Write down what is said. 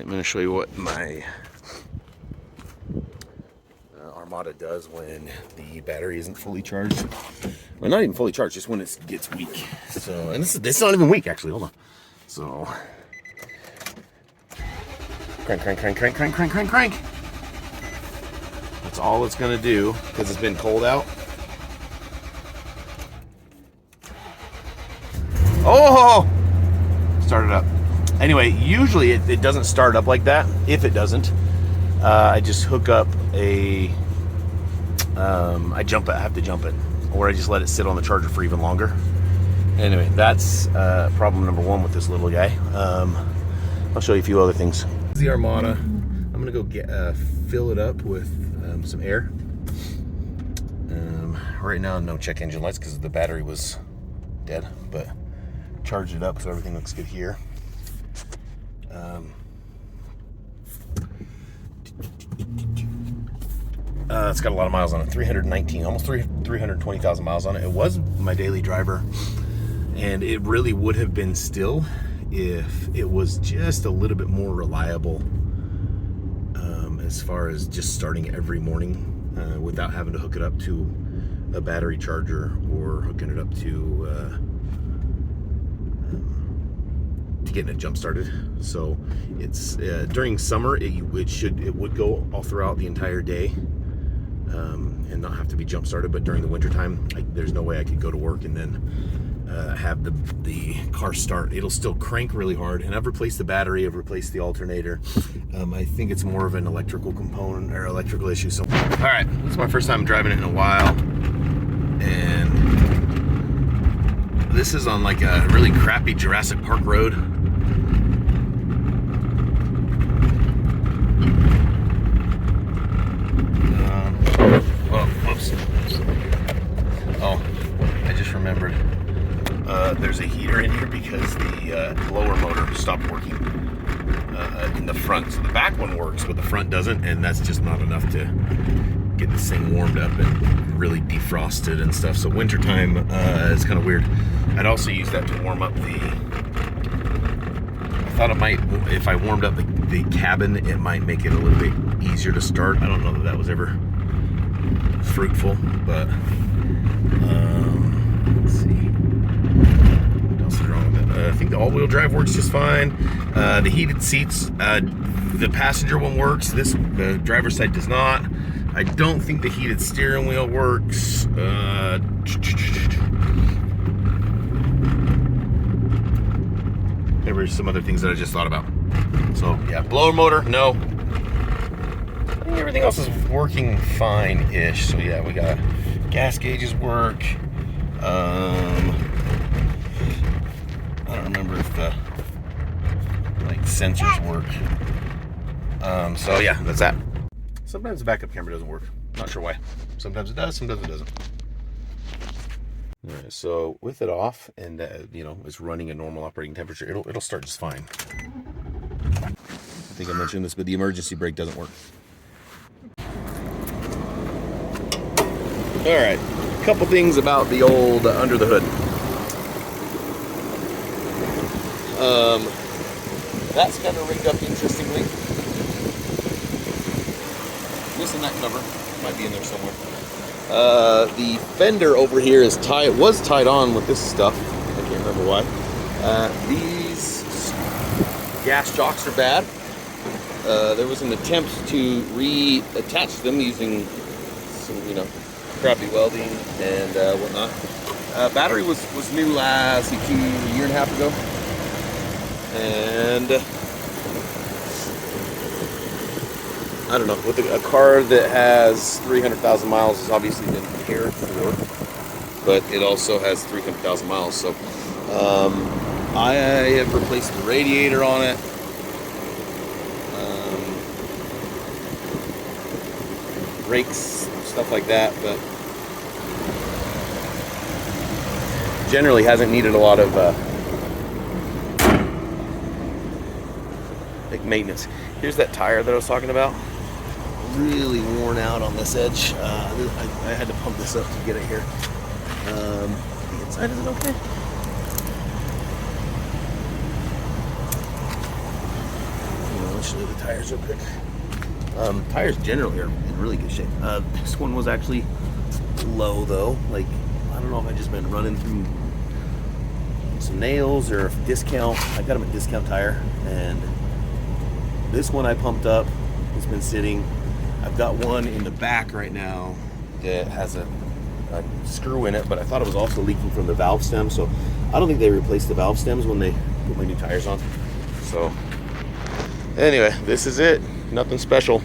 I'm going to show you what my Armada does when the battery isn't fully charged. Well, not even fully charged, just when it gets weak. So, and this is not even weak actually. Hold on. So, crank, crank, crank, crank, crank, crank, crank, crank. That's all it's going to do because it's been cold out. Oh, started up. Anyway, usually it doesn't start up like that. If it doesn't, I just hook up a. I have to jump it, or I just let it sit on the charger for even longer. Anyway, that's problem number one with this little guy. I'll show you a few other things. This is the Armada. I'm gonna go fill it up with some air. Right now, no check engine lights because the battery was dead, but charge it up so everything looks good here. It's got a lot of miles on it, 319, almost 320,000 miles on it. It was my daily driver, and it really would have been still if it was just a little bit more reliable as far as just starting every morning without having to hook it up to a battery charger or hooking it up to getting it jump started. So it's during summer it would go all throughout the entire day and not have to be jump started, but during the winter time there's no way I could go to work and then have the car start. It'll still crank really hard, and I've replaced the battery, I've replaced the alternator. I think it's more of an electrical component or electrical issue. So all right, this is my first time driving it in a while, and this is on like a really crappy Jurassic Park road. Whoops. Oh, I just remembered. There's a heater in here because the blower motor stopped working in the front. So the back one works, but the front doesn't, and that's just not enough to get this thing warmed up and really defrosted and stuff. So wintertime is kind of weird. I'd also use that to warm up I thought it might, if I warmed up the cabin, it might make it a little bit easier to start. I don't know that was ever fruitful, but let's see. What else is wrong with it? I think the all-wheel drive works just fine. The heated seats, the passenger one works. The driver's side does not. I don't think the heated steering wheel works. There were some other things that I just thought about. So yeah, blower motor, no. I think everything else is working fine-ish. So yeah, we got gas gauges work. I don't remember if the sensors work. So yeah, that's that. Sometimes the backup camera doesn't work. Not sure why. Sometimes it does, sometimes it doesn't. All right, so with it off and it's running at normal operating temperature, it'll start just fine. I think I mentioned this, but the emergency brake doesn't work. All right, a couple things about the old under the hood. That's kind of rigged up interestingly. Missing that cover, might be in there somewhere. The fender over here is was tied on with this stuff. I can't remember why. These gas shocks are bad. There was an attempt to reattach them using some, crappy welding and whatnot. Battery was new last a year and a half ago, and I don't know, with a car that has 300,000 miles has obviously been cared for, but it also has 300,000 miles. So I have replaced the radiator on it. Brakes, stuff like that, but generally hasn't needed a lot of maintenance. Here's that tire that I was talking about. Really worn out on this edge. I had to pump this up to get it here. The inside, is it okay? show you the tires real quick. Tires generally are in really good shape. This one was actually low though. Like, I don't know if I just been running through some nails or discount. I got them a discount tire, and this one I pumped up. It's been sitting. I've got one in the back right now that has a screw in it, but I thought it was also leaking from the valve stem, so I don't think they replaced the valve stems when they put my new tires on. So anyway, this is it. Nothing special.